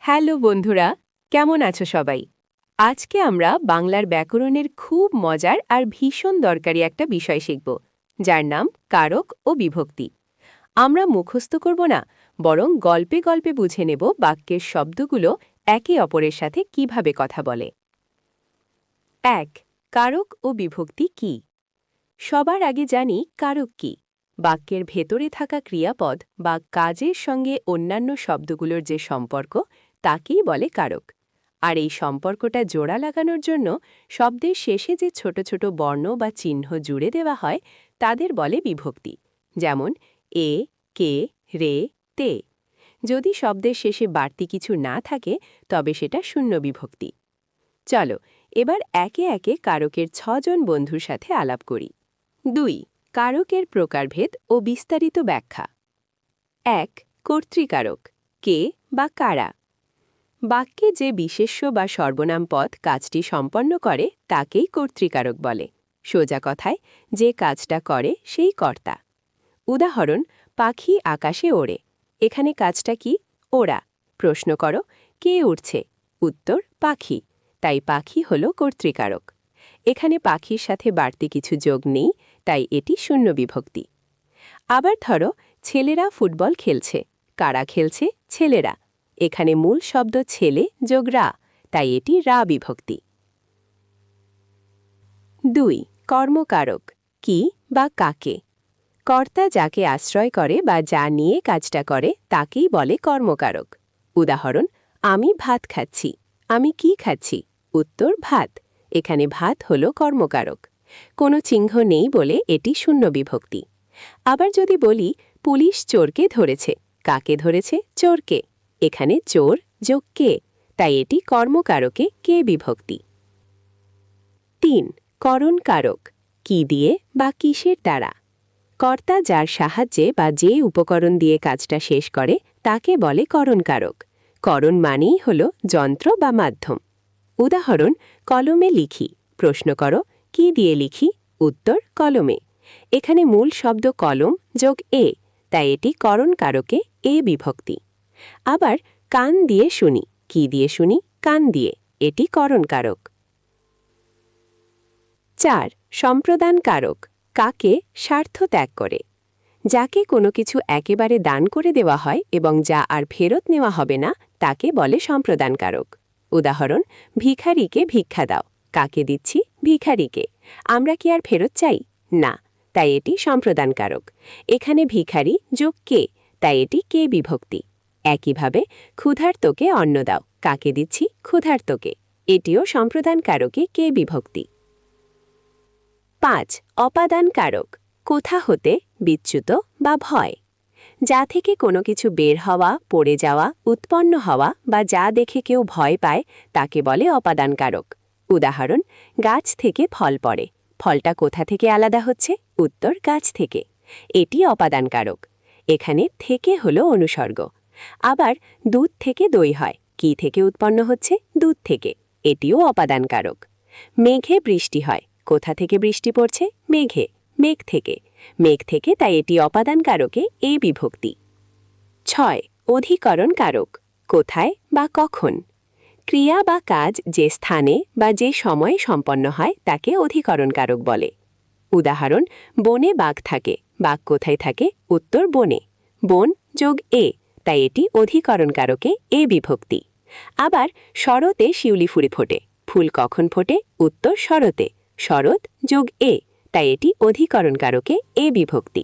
Hello বন্ধুরা, কেমন আছো সবাই? আজকে আমরা বাংলার ব্যাকরণের খুব মজার আর ভীষণ দরকারি একটা বিষয় শিখব, যার নাম কারক ও বিভক্তি। আমরা মুখস্থ করব না, বরং গল্পে গল্পে বুঝে নেব বাক্যের শব্দগুলো একে অপরের সাথে কিভাবে কথা বলে। ১. কারক ও বিভক্তি কি? সবার আগে জানি কারক কি। বাক্যের ভেতরে থাকা ক্রিয়াপদ বা কাজের সঙ্গে অন্যান্য শব্দগুলোর যে সম্পর্ক, তাকেই বলে কারক। আর এই সম্পর্কটা জোড়া লাগানোর জন্য শব্দের শেষে যে ছোট ছোট বর্ণ বা চিহ্ন জুড়ে দেওয়া হয়, তাদের বলে বিভক্তি। যেমন এ, কে, রে, তে। যদি শব্দের শেষে বাড়তি কিছু না থাকে, তবে সেটা শূন্য বিভক্তি। চলো এবার একে একে কারকের ৬ জন বন্ধুর সাথে আলাপ করি। ২. কারকের প্রকারভেদ ও বিস্তারিত ব্যাখ্যা। ১. কর্তৃকারক, কে বা কারা। বাক্যে যে বিশেষ্য বা সর্বনাম পদ কাজটি সম্পন্ন করে তাকেই কর্তৃকারক বলে। সোজা কথায়, যে কাজটা করে সেই কর্তা। উদাহরণ, পাখি আকাশে ওড়ে। এখানে কাজটা কি? ওড়া। প্রশ্ন করো, কে উড়ছে? উত্তর, পাখি। তাই পাখি হল কর্তৃকারক। এখানে পাখির সাথে বাড়তি কিছু যোগ নেই, তাই এটি শূন্য বিভক্তি। আবার ধরো, ছেলেরা ফুটবল খেলছে। কারা খেলছে? ছেলেরা। এখানে মূল শব্দ ছেলে যোগ রা, তাই এটি রা বিভক্তি। ২. কর্মকারক, কি বা কাকে। কর্তা যাকে আশ্রয় করে বা যা নিয়ে কাজটা করে তাকেই বলে কর্মকারক। উদাহরণ, আমি ভাত খাচ্ছি। আমি কি খাচ্ছি? উত্তর, ভাত। এখানে ভাত হল কর্মকারক। কোনো চিহ্ন নেই বলে এটি শূন্য বিভক্তি। আবার যদি বলি, পুলিশ চোরকে ধরেছে। কাকে ধরেছে? চোরকে। এখানে চোর যোগ কে, তাই এটি কর্মকারকে কে বিভক্তি। ৩. করণকারক, কি দিয়ে বা কিসের দ্বারা। কর্তা যার সাহায্যে বা যে উপকরণ দিয়ে কাজটা শেষ করে তাকে বলে করণকারক। করণ মানেই হল যন্ত্র বা মাধ্যম। উদাহরণ, কলমে লিখি। প্রশ্ন করো, কি দিয়ে লিখি? উত্তর, কলমে। এখানে মূল শব্দ কলম যোগ এ, তাই এটি করণকারকে এ বিভক্তি। আবার কান দিয়ে শুনি। কি দিয়ে শুনি? কান দিয়ে। এটি করণকারক। ৪. সম্প্রদানকারক, কাকে স্বার্থ ত্যাগ করে। যাকে কোনো কিছু একেবারে দান করে দেওয়া হয় এবং যা আর ফেরত নেওয়া হবে না, তাকে বলে সম্প্রদানকারক। উদাহরণ, ভিখারিকে ভিক্ষা দাও। কাকে দিচ্ছি? ভিখারিকে। আমরা কি আর ফেরত চাই? না, তাই এটি সম্প্রদানকারক। এখানে ভিখারি যোগ কে, তাই এটি কে বিভক্তি। একইভাবে ক্ষুধার্তকে অন্ন দাও। কাকে দিচ্ছি? ক্ষুধার্তকে। এটিও সম্প্রদানকারকে কে বিভক্তি। ৫. অপাদানকারক, কোথা হতে, বিচ্যুত বা ভয়। যা থেকে কোনো কিছু বের হওয়া, পড়ে যাওয়া, উৎপন্ন হওয়া বা যা দেখে কেউ ভয় পায় তাকে বলে অপাদানকারক। উদাহরণ, গাছ থেকে ফল পড়ে। ফলটা কোথা থেকে আলাদা হচ্ছে? উত্তর, গাছ থেকে। এটি অপাদানকারক। এখানে থেকে হল অনুসর্গ। আবার দুধ থেকে দই হয়। কি থেকে উৎপন্ন হচ্ছে? দুধ থেকে। এটিও অপাদানকারক। মেঘে বৃষ্টি হয়। কোথা থেকে বৃষ্টি পড়ছে? মেঘে। মেঘ থেকে। মেঘ থেকে, তাই এটি অপাদানকারকে এ বিভক্তি। ৬. অধিকরণ কারক, কোথায় বা কখন। ক্রিয়া বা কাজ যে স্থানে বা যে সময়ে সম্পন্ন হয় তাকে অধিকরণ কারক বলে। উদাহরণ, বনে বাঘ থাকে। বাঘ কোথায় থাকে? উত্তর, বনে। বন যোগ এ, তাই এটি অধিকরণ কারকে এ বিভক্তি। আবার শরতে শিউলি ফুলে ফোটে। ফুল কখন ফোটে? উত্তর, শরতে। শরৎ যোগ এ, তাই এটি অধিকরণ কারকে এ বিভক্তি।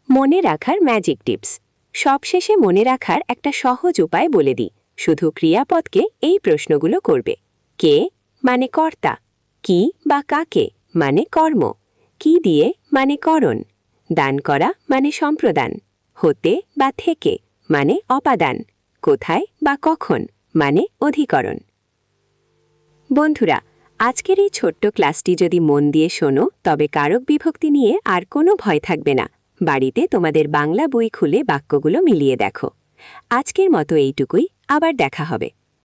মনে রাখার ম্যাজিক টিপস। সবশেষে মনে রাখার একটা সহজ উপায় বলে দিই। শুধু ক্রিয়াপদকে এই প্রশ্নগুলো করবে। কে মানে কর্তা। কি বা কাকে মানে কর্ম। কি দিয়ে মানে করণ। দান করা মানে সম্প্রদান। হতে বা থেকে মানে অপাদান। কোথায় বা কখন মানে অধিকরণ। বন্ধুরা, আজকের এই ছোট্ট ক্লাসটি যদি মন দিয়ে শোনো, তবে কারক বিভক্তি নিয়ে আর কোনো ভয় থাকবে না। বাড়িতে তোমাদের বাংলা বই খুলে বাক্যগুলো মিলিয়ে দেখো। আজকের মতো এইটুকুই, আবার দেখা হবে।